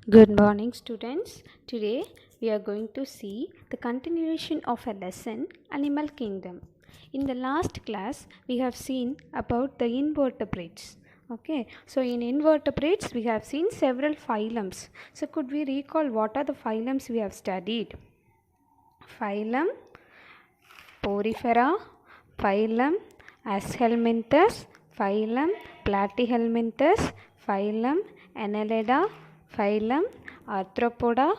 Good morning, students. Today we are going to see the continuation of a lesson, Animal Kingdom. In the last class, we have seen about the invertebrates. Okay, so in invertebrates, we have seen several phylums. So, could we recall what are the phylums we have studied? Phylum Porifera, phylum Aschelminthus, phylum Platyhelminthes, phylum Annelida, phylum Arthropoda,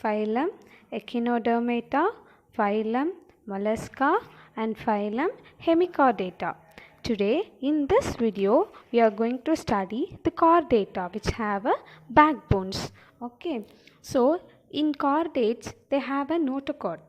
phylum Echinodermata, phylum Mollusca, and phylum Hemichordata. Today in this video we are going to study the chordata which have a backbones. Okay, so in chordates they have a notochord.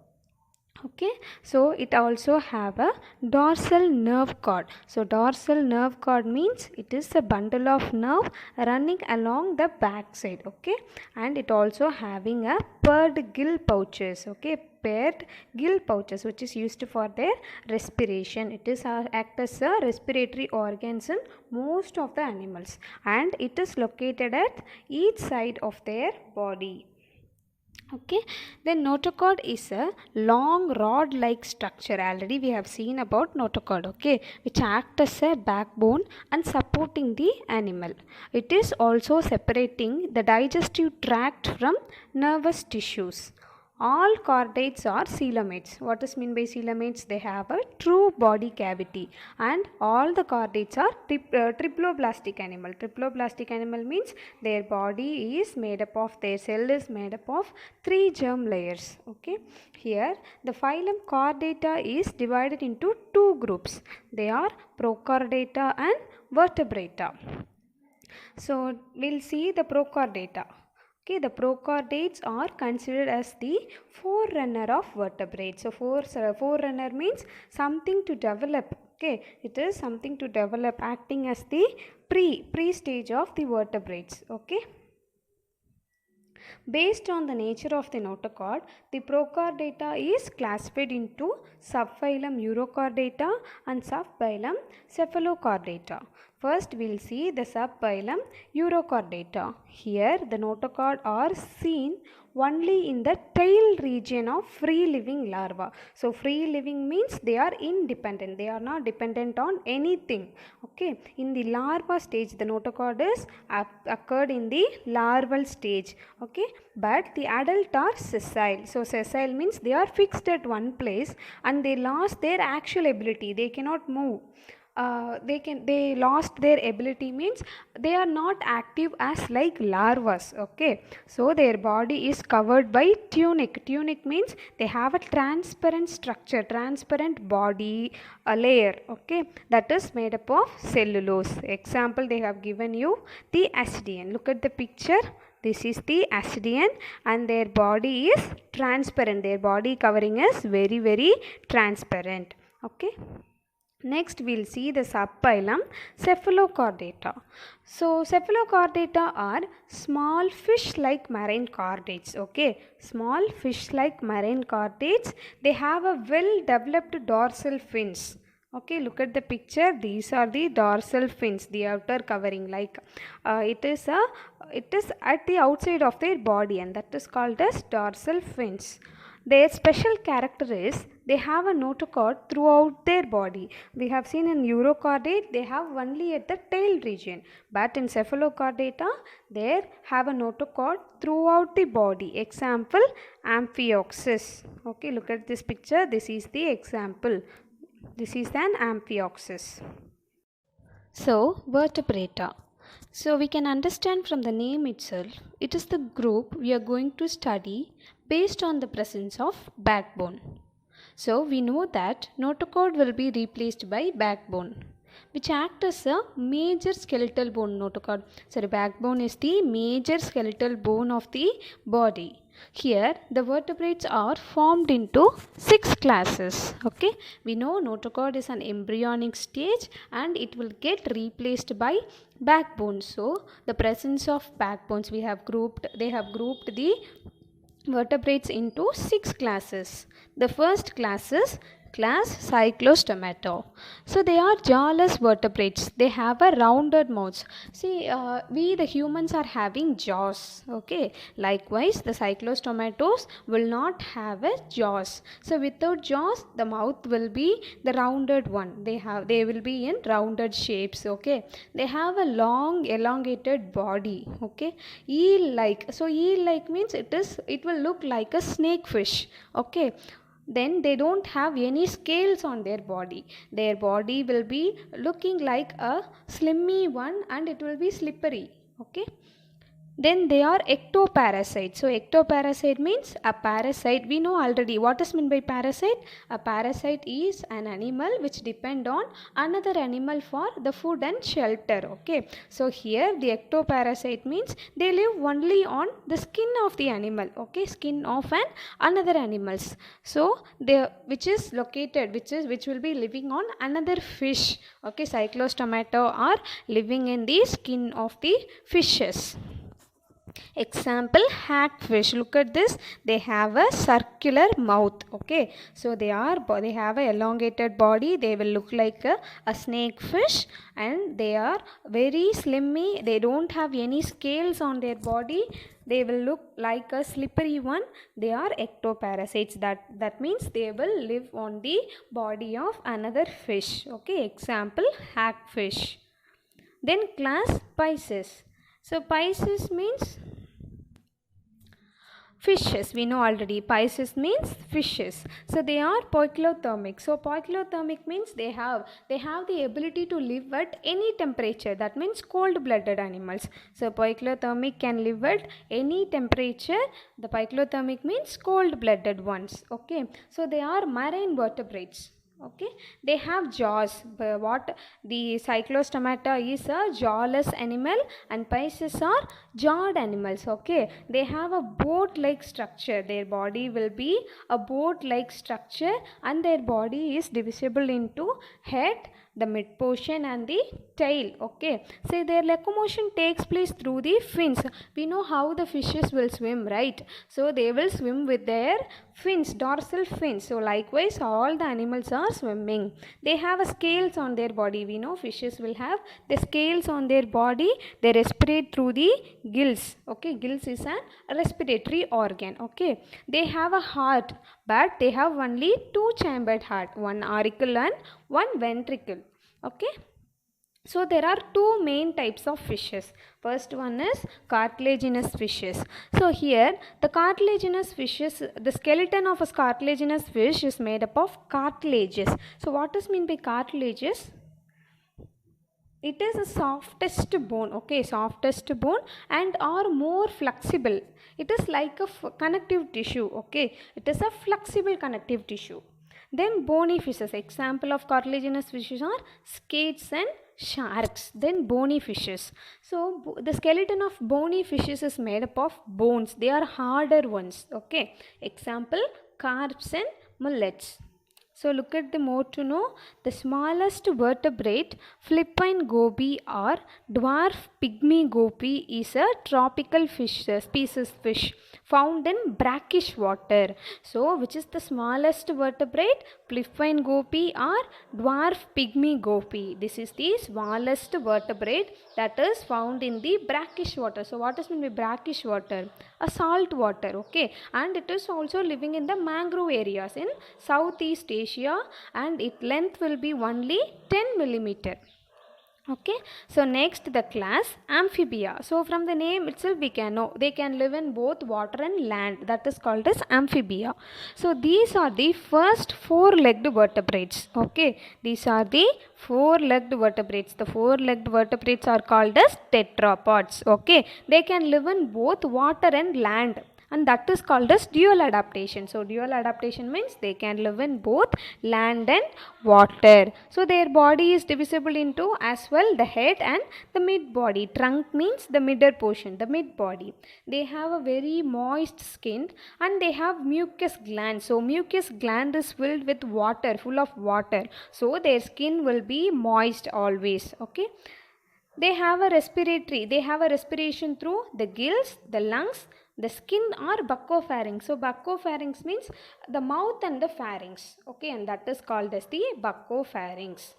Okay, so it also have a dorsal nerve cord. So dorsal nerve cord means it is a bundle of nerve running along the back side. Okay, and it also having a paired gill pouches. Okay, paired gill pouches which is used for their respiration. It is act as a respiratory organs in most of the animals, and it is located at each side of their body. Okay, then notochord is a long rod like structure. Already we have seen about notochord, okay, which act as a backbone and supporting the animal. It is also separating the digestive tract from nervous tissues. All chordates are coelomates. What is meant by coelomates? They have a true body cavity, and all the chordates are triploblastic animal. Triploblastic animal means their body is made up of, their cell is made up of 3 germ layers. Okay, here the phylum chordata is divided into 2 groups. They are Prochordata and Vertebrata. So we'll see the Prochordata. Okay, the prochordates are considered as the forerunner of vertebrates. So forerunner means something to develop. Okay, it is something to develop, acting as the pre stage of the vertebrates. Okay. Based on the nature of the notochord, the prochordata is classified into subphylum Urochordata and subphylum Cephalochordata. First we will see the subphylum Urochordata. Here the notochord are seen only in the tail region of free living larvae. So free living means they are independent. They are not dependent on anything. Okay. In the larva stage, the notochord is occurred in the larval stage. Okay. But the adult are sessile. So sessile means they are fixed at one place and they lost their actual ability. They cannot move. They lost their ability means they are not active as like larvas. Okay, so their body is covered by tunic. Tunic means they have a transparent structure, transparent body layer. Okay, that is made up of cellulose. Example, they have given you the ascidian. Look at the picture. This is the ascidian and their body is transparent. Their body covering is very transparent. Okay. Next we will see the subphylum Cephalochordata. So Cephalochordata are small fish like marine chordates. Okay, small fish like marine chordates. They have a well developed dorsal fins. Okay, look at the picture. These are the dorsal fins, the outer covering. Like it is at the outside of their body, and that is called as dorsal fins. Their special character is they have a notochord throughout their body. We have seen in Urochordate they have only at the tail region, but in Cephalochordata they have a notochord throughout the body. Example, Amphioxus. Okay, look at this picture. This is the example. This is an Amphioxus. So vertebrata. So we can understand from the name itself, it is the group we are going to study based on the presence of backbone. So we know that notochord will be replaced by backbone, which act as a major skeletal bone. Notochord, sorry, backbone is the major skeletal bone of the body. Here the vertebrates are formed into 6 classes. Okay, we know notochord is an embryonic stage and it will get replaced by backbone. So the presence of backbones, they have grouped the vertebrates into 6 classes. The first class is Class Cyclostomato. So they are jawless vertebrates. They have a rounded mouths. See, we the humans are having jaws. Okay. Likewise, the cyclostomatos will not have a jaws. So without jaws, the mouth will be the rounded one. They will be in rounded shapes. Okay. They have a long elongated body. Okay. Eel-like. So eel-like means it will look like a snake fish. Okay. Then they don't have any scales on their body. Their body will be looking like a slimy one and it will be slippery. Okay. Then they are ectoparasites. So ectoparasite means a parasite. We know already what is meant by parasite. A parasite is an animal which depend on another animal for the food and shelter. Okay. So here the ectoparasite means they live only on the skin of the animal. Okay. Skin of another animals. So they which will be living on another fish. Okay. Cyclostomato are living in the skin of the fishes. Example, hagfish. Look at this. They have a circular mouth. Okay. So they have a elongated body. They will look like a snake fish and they are very slimy. They don't have any scales on their body. They will look like a slippery one. They are ectoparasites. That means they will live on the body of another fish. Okay. Example, hagfish. Then class Pisces. So Pisces means fishes. We know already Pisces means fishes. So they are poikilothermic. So poikilothermic means they have the ability to live at any temperature. That means cold-blooded animals. So poikilothermic can live at any temperature. The poikilothermic means cold-blooded ones. Okay. So they are marine vertebrates. Okay, they have jaws. What the cyclostomata is a jawless animal and Pisces are jawed animals. Okay, they have a boat-like structure. Their body will be a boat-like structure and their body is divisible into head, the mid portion and the tail. Okay, so their locomotion takes place through the fins. We know how the fishes will swim, right? So they will swim with their fins, dorsal fins. So likewise all the animals are swimming. They have a scales on their body. We know fishes will have the scales on their body. They respirate through the gills. Okay, gills is a respiratory organ. Okay, they have a heart but they have only two chambered heart, one auricle and one ventricle. Okay. So there are two main types of fishes. First one is cartilaginous fishes. So here the cartilaginous fishes, the skeleton of a cartilaginous fish is made up of cartilages. So what is meant by cartilages? It is a softest bone. Okay, softest bone and are more flexible. It is like a connective tissue. Okay, it is a flexible connective tissue. Then bony fishes. Example of cartilaginous fishes are skates and sharks. Then bony fishes. So the skeleton of bony fishes is made up of bones. They are harder ones. Okay. Example, carps and mullets. So look at the more to know. The smallest vertebrate, Philippine goby or dwarf pygmy goby, is a tropical fish, species fish found in brackish water. So which is the smallest vertebrate? Philippine goby or dwarf pygmy goby. This is the smallest vertebrate that is found in the brackish water. So what is meant by brackish water? A salt water. Okay, and it is also living in the mangrove areas in Southeast Asia and its length will be only 10 millimeter. Okay, so next the class amphibia. So from the name itself we can know they can live in both water and land. That is called as amphibia. So these are the first four-legged vertebrates. Okay, these are the four-legged vertebrates. The four-legged vertebrates are called as tetrapods. Okay, they can live in both water and land. And that is called as dual adaptation. So dual adaptation means they can live in both land and water. So their body is divisible into as well the head and the mid body. Trunk means the middle portion, the mid body. They have a very moist skin and they have mucus glands. So mucus gland is filled with water, full of water. So their skin will be moist always. Okay. They have a respiration through the gills, the lungs, the skin or buccopharynx. So buccopharynx means the mouth and the pharynx, okay, and that is called as the buccopharynx.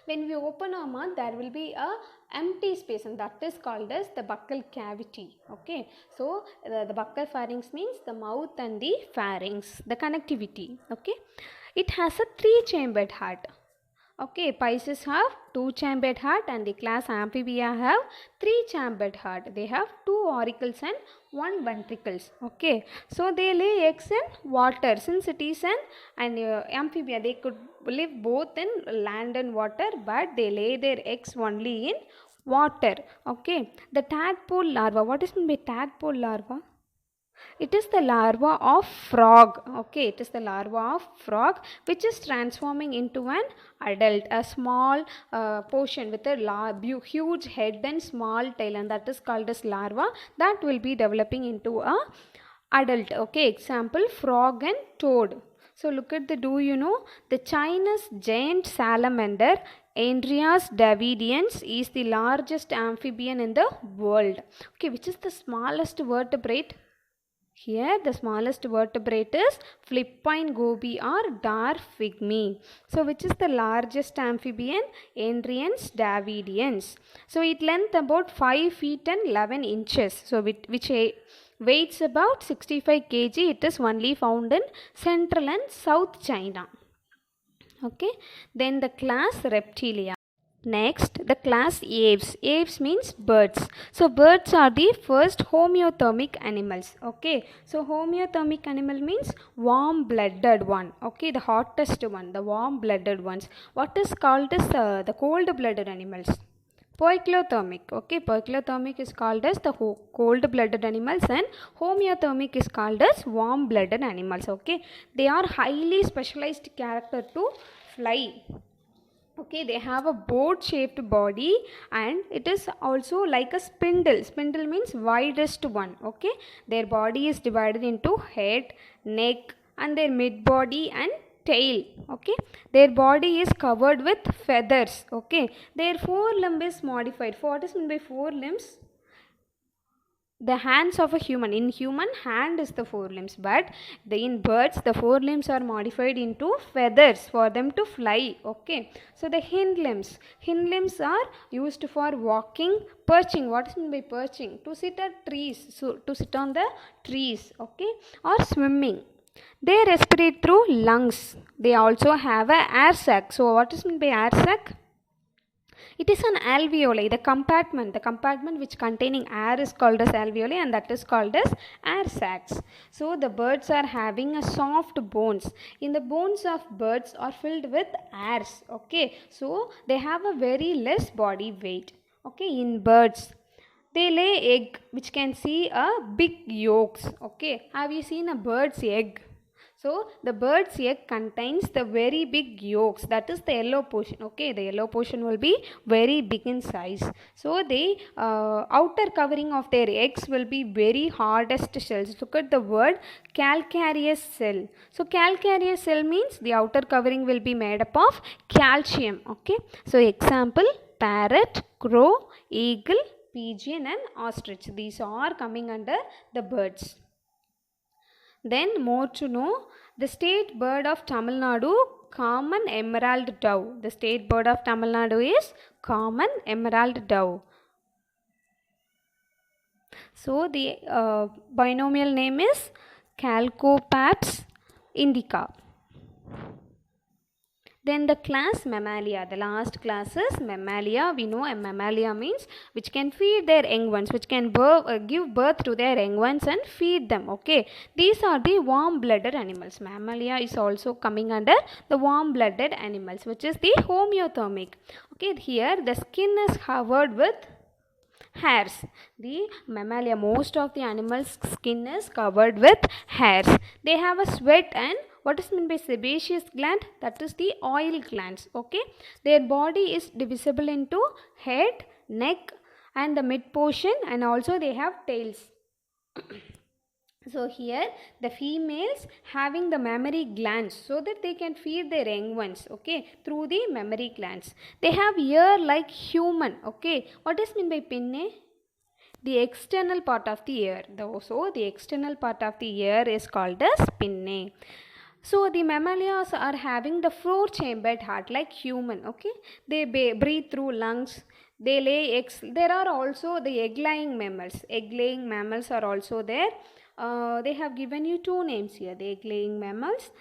When we open our mouth, there will be a empty space, and that is called as the buccal cavity, okay. So the buccal pharynx means the mouth and the pharynx, the connectivity, okay. It has a 3-chambered heart. Okay, Pisces have 2-chambered heart and the class Amphibia have 3-chambered heart. They have 2 auricles and 1 ventricles. Okay, so they lay eggs in water. Since it is an amphibia, they could live both in land and water, but they lay their eggs only in water. Okay, the tadpole larva. What is meant by tadpole larva? It is the larva of frog. Okay, it is the larva of frog which is transforming into an adult, a small portion with a huge head and small tail, and that is called as larva, that will be developing into a adult. Okay, example frog and toad. So look at the China's giant salamander Andreas davidians is the largest amphibian in the world. Okay, which is the smallest vertebrate? Here the smallest vertebrate is Philippine goby or dwarf pygmy. So which is the largest amphibian? Andrians davidians. So it length about 5 feet and 11 inches. So which weighs about 65 kg. It is only found in central and south China. Okay. Then the class Reptilia. Next, the class aves. Aves means birds. So birds are the first homeothermic animals. Okay. So homeothermic animal means warm-blooded one. Okay. The hottest one, the warm-blooded ones. What is called as the cold-blooded animals? Poikilothermic. Okay. Poikilothermic is called as the cold-blooded animals, and homeothermic is called as warm-blooded animals. Okay. They are highly specialized character to fly. Okay, they have a boat shaped body and it is also like a spindle. Spindle means widest one. Okay, their body is divided into head, neck and their mid body and tail. Okay, their body is covered with feathers. Okay, their forelimb is modified. What is meant by forelimbs? The hands of a human. In human, hand is the forelimbs, but in birds the forelimbs are modified into feathers for them to fly. Okay, so the hind limbs are used for walking, perching. What is meant by perching? To sit at trees, so to sit on the trees. Okay, or swimming. They respirate through lungs. They also have a air sac. So what is meant by air sac? It is an alveoli, the compartment which containing air is called as alveoli, and that is called as air sacs. So the birds are having a soft bones. In the bones of birds are filled with airs. Okay, so they have a very less body weight. Okay, in birds they lay egg which can see a big yolks. Okay, have you seen a bird's egg? So the bird's egg contains the very big yolks, that is the yellow portion. Okay, the yellow portion will be very big in size. So the outer covering of their eggs will be very hardest shells. Look at the word calcareous cell. So calcareous cell means the outer covering will be made up of calcium. Okay, so example parrot, crow, eagle, pigeon and ostrich. These are coming under the birds. Then more to know, the state bird of Tamil Nadu, common emerald dove. The state bird of Tamil Nadu is common emerald dove. So the binomial name is Chalcopaps indica. Then the class Mammalia, the last class is Mammalia. We know a Mammalia means which can feed their young ones, which can give birth to their young ones and feed them. Okay, these are the warm-blooded animals. Mammalia is also coming under the warm-blooded animals, which is the homeothermic. Okay, here the skin is covered with hairs. The Mammalia, most of the animals' skin is covered with hairs. They have a sweat and what is meant by sebaceous gland? That is the oil glands. Okay, their body is divisible into head, neck and the mid portion, and also they have tails. So here the females having the mammary glands so that they can feed their young ones, okay, through the mammary glands. They have ear like human, okay. What is mean by pinne? The external part of the ear. So the external part of the ear is called as pinnae. So the mammalias are having the four chambered heart like human, okay. They breathe through lungs. They lay eggs. There are also the egg-laying mammals. Egg-laying mammals are also there. They have given you two names here. The egg-laying mammals,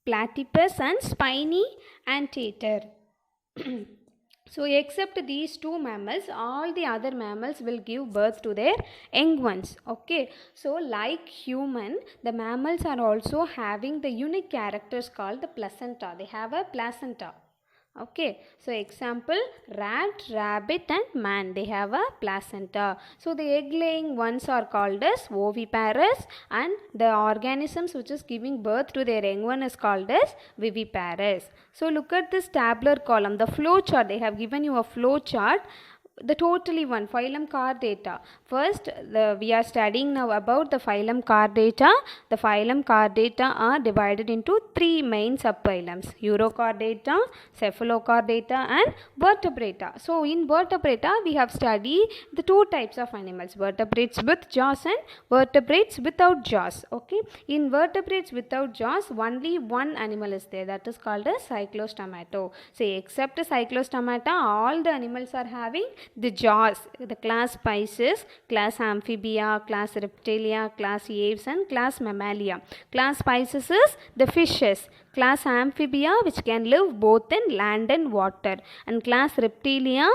platypus and spiny anteater. So except these two mammals, all the other mammals will give birth to their young ones, okay. So like human, the mammals are also having the unique characters called the placenta. They have a placenta, okay. So example, rat, rabbit and man, they have a placenta. So the egg laying ones are called as oviparous, and the organisms which is giving birth to their young one is called as viviparous. So look at this tabular column, the flow chart. They have given you a flow chart. The totally one phylum Chordata. First, we are studying now about the phylum Chordata. The phylum Chordata are divided into three main subphylums: Urochordata, Cephalochordata and Vertebrata. So in Vertebrata we have studied the two types of animals: vertebrates with jaws and vertebrates without jaws, okay. In vertebrates without jaws, only one animal is there, that is called as Cyclostomata. So except Cyclostomata, all the animals are having the jaws. The class Pisces, class Amphibia, class Reptilia, class Aves and class Mammalia. Class Pisces is the fishes. Class Amphibia, which can live both in land and water. And class Reptilia,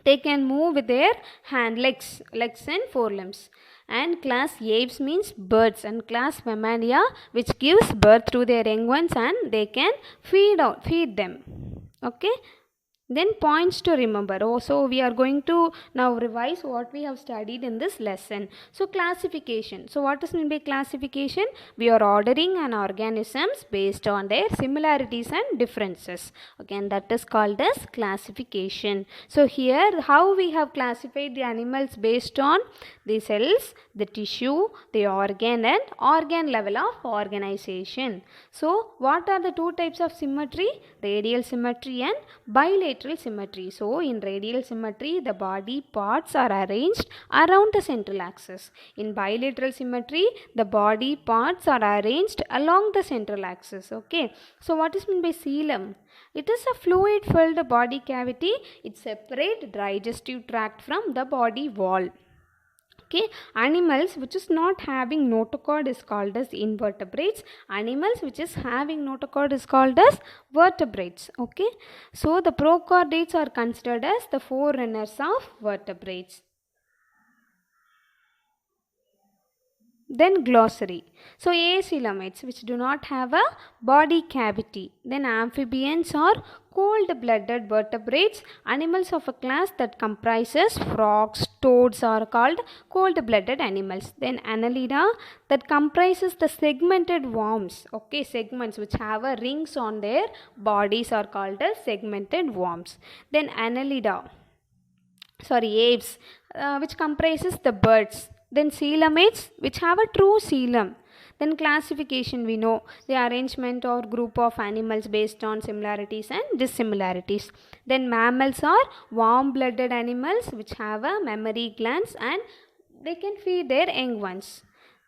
they can move with their legs and forelimbs. And class Aves means birds, and class Mammalia, which gives birth to their young ones and they can feed them, okay. Then points to remember. So we are going to now revise what we have studied in this lesson. So classification. So what is meant by classification? We are ordering an organisms based on their similarities and differences. Okay, and that is called as classification. So here how we have classified the animals based on the cells, the tissue, the organ and organ level of organization. So what are the two types of symmetry? Radial symmetry and bilateral symmetry. So in radial symmetry, the body parts are arranged around the central axis. In bilateral symmetry, the body parts are arranged along the central axis, okay. So what is meant by coelom? It is a fluid filled body cavity. It separates digestive tract from the body wall. Okay, animals which is not having notochord is called as invertebrates. Animals which is having notochord is called as vertebrates. Okay, so the prochordates are considered as the forerunners of vertebrates. Then glossary. So acoelomates which do not have a body cavity. Then amphibians are cold-blooded vertebrates. Animals of a class that comprises frogs, toads are called cold-blooded animals. Then Annelida that comprises the segmented worms. Okay, segments which have a rings on their bodies are called as segmented worms. Then Annelida, aves, which comprises the birds. Then coelomates which have a true coelom. Then classification, we know the arrangement or group of animals based on similarities and dissimilarities. Then mammals are warm-blooded animals which have a mammary glands and they can feed their young ones.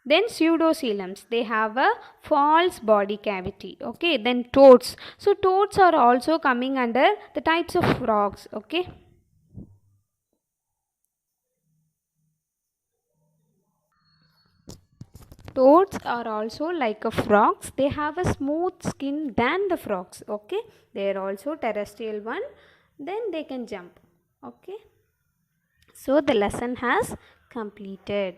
Then pseudocoeloms, they have a false body cavity. Okay, then toads. So toads are also coming under the types of frogs. Okay. Toads are also like a frogs. They have a smooth skin than the frogs. Okay, they are also terrestrial one. Then they can jump. Okay, so the lesson has completed.